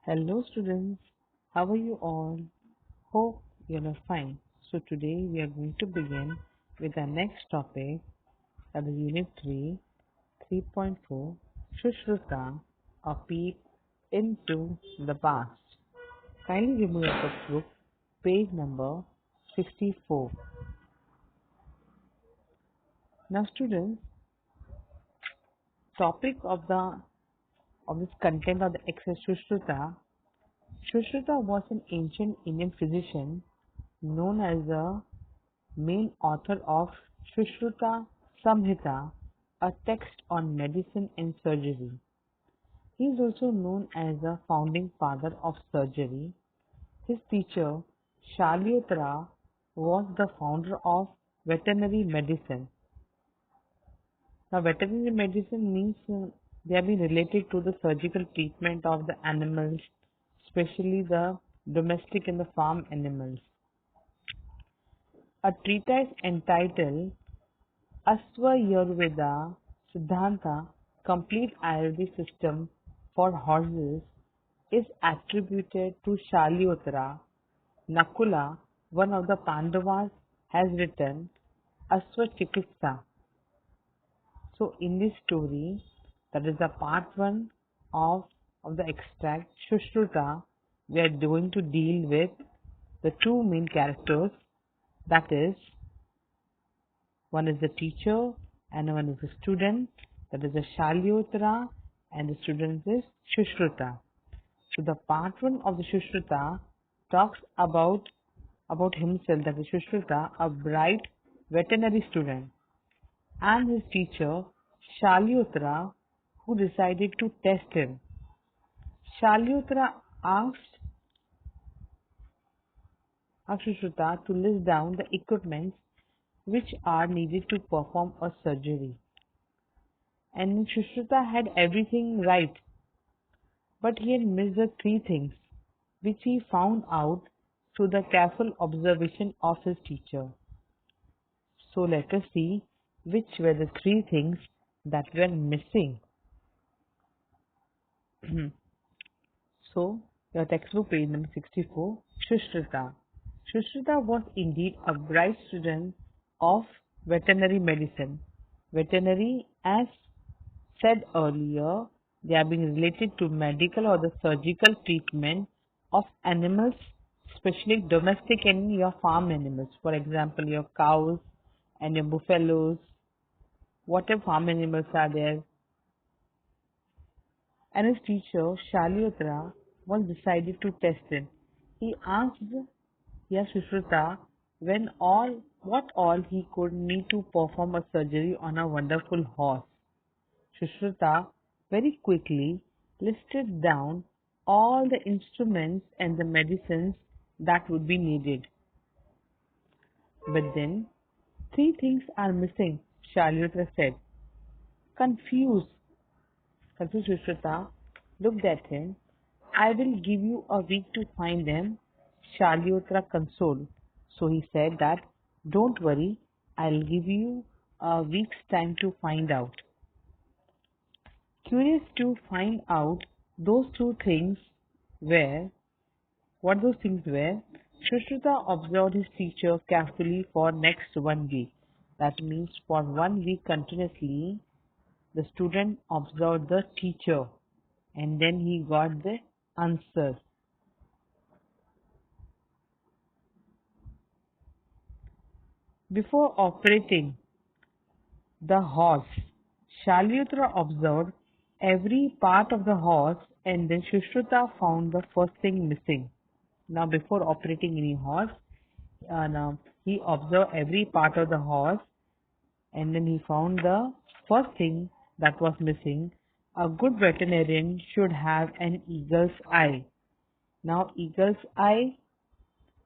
Hello students, how are you all? Hope you are fine. So today we are going to begin with our next topic, that is Unit 3.4, SUSHRUTA, a peep into the past. Kindly remove your textbook, page number 64. Now students, topic of this content of the exercise SUSHRUTA. SUSHRUTA was an ancient Indian physician known as the main author of SUSHRUTA Samhita, a text on medicine and surgery. He is also known as the founding father of surgery. His teacher, Shalyotra, was the founder of veterinary medicine. Now, veterinary medicine means they have been related to the surgical treatment of the animals, especially the domestic and the farm animals. A treatise entitled Asva-Yurveda Siddhanta, complete Ayurvedic system for horses, is attributed to Shalyotra. Nakula, one of the Pandavas, has written Asva-Chikitsa. So in this story, that is the part 1 of the extract SUSHRUTA, we are going to deal with the two main characters, that is, one is the teacher and one is the student, that is the Shalyotra, and the student is SUSHRUTA. So the part 1 of the SUSHRUTA talks about himself, that is SUSHRUTA, a bright veterinary student, and his teacher Shalyotra, who decided to test him. Shalyotra asked SUSHRUTA to list down the equipments which are needed to perform a surgery. And SUSHRUTA had everything right, but he had missed the three things, which he found out through the careful observation of his teacher. So let us see which were the three things that were missing. So, your textbook page number 64, SUSHRUTA. SUSHRUTA was indeed a bright student of veterinary medicine. Veterinary, as said earlier, they are being related to medical or the surgical treatment of animals, especially domestic and your farm animals. For example, your cows and your buffaloes, whatever farm animals are there. And his teacher, Shalyotra, was decided to test him. He asked SUSHRUTA what all he could need to perform a surgery on a wonderful horse. SUSHRUTA very quickly listed down all the instruments and the medicines that would be needed. But then, three things are missing, Shalyotra said. Confused SUSHRUTA looked at him. I will give you a week to find them, Shalyotra consoled. So he said that, don't worry, I'll give you a week's time to find out. Curious to find out those two things were, what those things were, SUSHRUTA observed his teacher carefully for next 1 week. That means for 1 week continuously, the student observed the teacher and then he got the answer. Before operating the horse, Shalyotra observed every part of the horse and then SUSHRUTA found the first thing missing. Now before operating any horse, now he observed every part of the horse and then he found the first thing that was missing. A good veterinarian should have an eagle's eye. Now eagle's eye,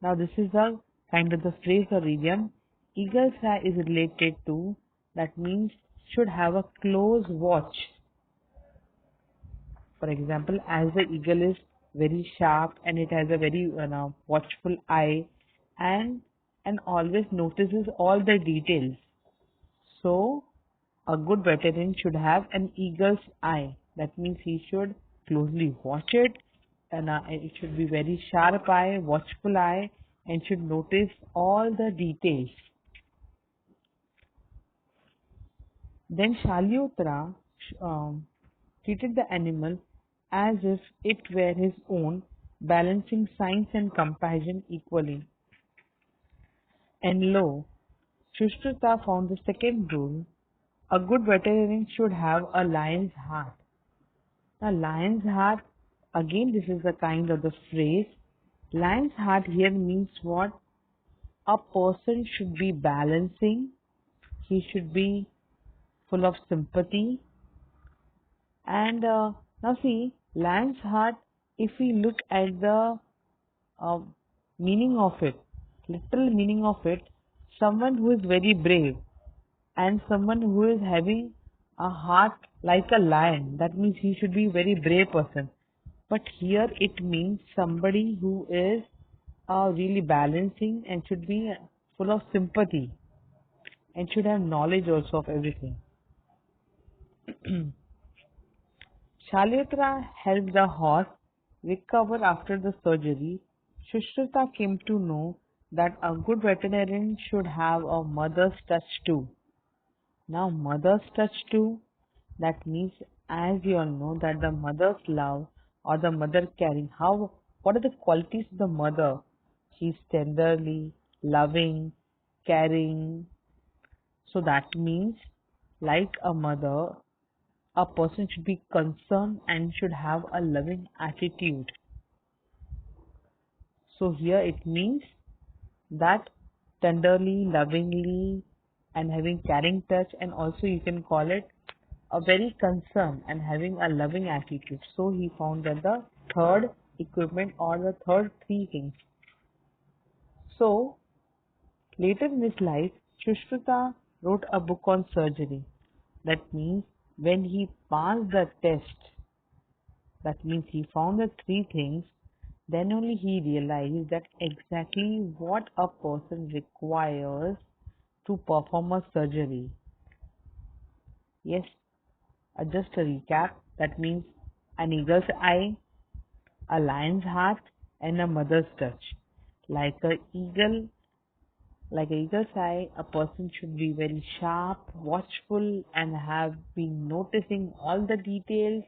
now this is a kind of the phrase or idiom. Eagle's eye is related to, that means should have a close watch. For example, as the eagle is very sharp and it has a very watchful eye and always notices all the details. So a good veterinarian should have an eagle's eye. That means he should closely watch it and it should be very sharp eye, watchful eye, and should notice all the details. Then Shalyotra treated the animal as if it were his own, balancing science and compassion equally. And lo, Sushruta found the second rule: a good veterinarian should have a lion's heart. Now, lion's heart, again, this is a kind of the phrase. Lion's heart here means what? A person should be balancing, he should be full of sympathy. And now see, lion's heart, if we look at the uh, meaning of it, literal meaning of it, someone who is very brave and someone who is having a heart like a lion, that means he should be a very brave person. But here it means somebody who is really balancing and should be full of sympathy and should have knowledge also of everything. Shalyotra helped the horse recover after the surgery. Sushruta came to know that a good veterinarian should have a mother's touch too. Now, mother's touch too, that means, as you all know, that the mother's love or the mother caring, what are the qualities of the mother? She's tenderly, loving, caring. So that means, like a mother, a person should be concerned and should have a loving attitude. So here it means that tenderly, lovingly, and having caring touch, and also you can call it a very concern and having a loving attitude. So he found that the third equipment or the third three things. So later in his life, Sushruta wrote a book on surgery. That means when he passed the test, that means he found the three things, then only he realized that exactly what a person requires to perform a surgery. Yes, just a recap, that means an eagle's eye, a lion's heart, and a mother's touch. Like an eagle's eye, a person should be very sharp, watchful, and have been noticing all the details.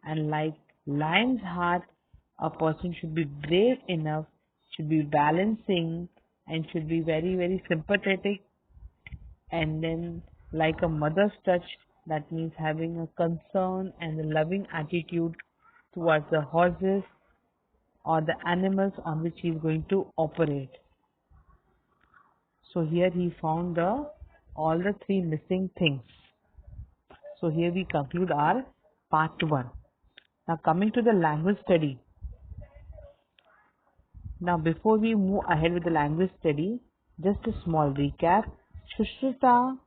And like lion's heart, a person should be brave enough, should be balancing, and should be very, very sympathetic. And then like a mother's touch, that means having a concern and a loving attitude towards the horses or the animals on which he is going to operate. So here he found all the three missing things. So here we conclude our part 1. Now coming to the language study. Now before we move ahead with the language study, just a small recap. Sushruta,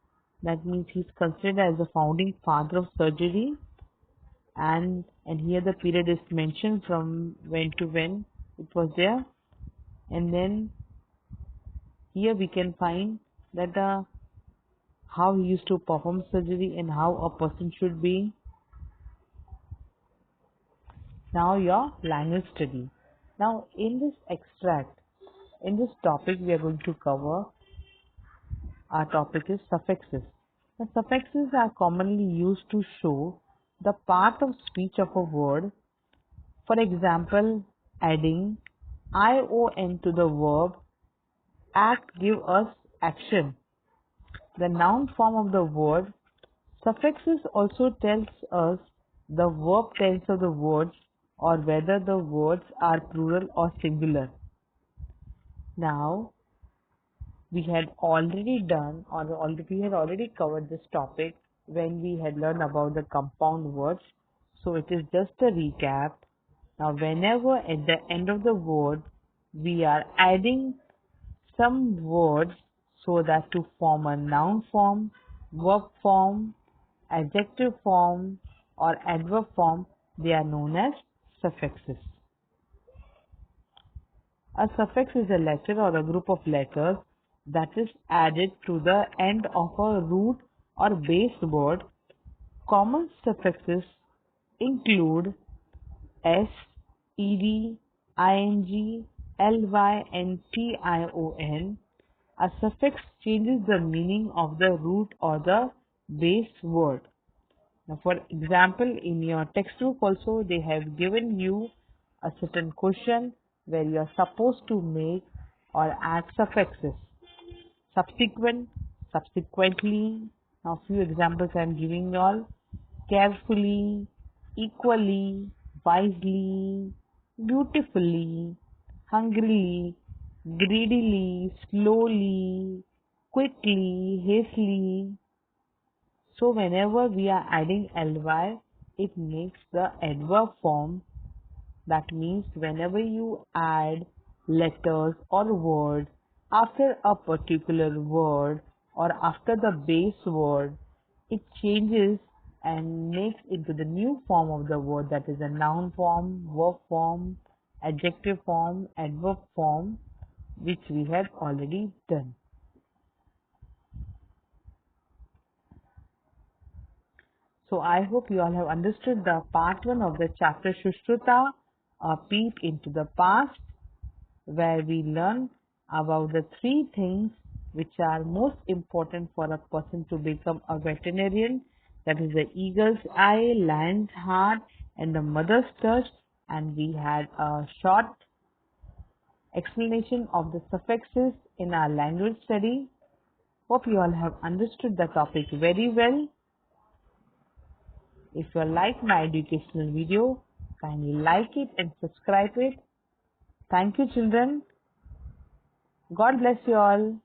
that means he's considered as the founding father of surgery, and here the period is mentioned from when to when it was there. And then here we can find that how he used to perform surgery and how a person should be. Now your language study. Now in this extract, in this topic we are going to cover, our topic is suffixes. The suffixes are commonly used to show the part of speech of a word. For example, adding ion to the verb act give us action. The noun form of the word. Suffixes also tells us the verb tense of the words or whether the words are plural or singular. Now, we had already done or we had already covered this topic when we had learned about the compound words. So it is just a recap. Now, whenever at the end of the word we are adding some words so that to form a noun form, verb form, adjective form or adverb form, they are known as suffixes. A suffix is a letter or a group of letters that is added to the end of a root or base word. Common suffixes include s, ed, ing, lyntion. A suffix changes the meaning of the root or the base word. Now, for example, in your textbook also, they have given you a certain question where you are supposed to make or add suffixes. Subsequent, subsequently. Now, few examples I am giving you all. Carefully, equally, wisely, beautifully, hungrily, greedily, slowly, quickly, hastily. So whenever we are adding ly, it makes the adverb form. That means whenever you add letters or words after a particular word or after the base word, it changes and makes into the new form of the word, that is a noun form, verb form, adjective form, adverb form, which we have already done. So I hope you all have understood the part 1 of the chapter SUSHRUTA, a peep into the past, where we learn about the 3 things which are most important for a person to become a veterinarian. That is the eagle's eye, lion's heart, and the mother's touch. And we had a short explanation of the suffixes in our language study. Hope you all have understood the topic very well. If you like my educational video, kindly like it and subscribe it. Thank you, children. God bless you all.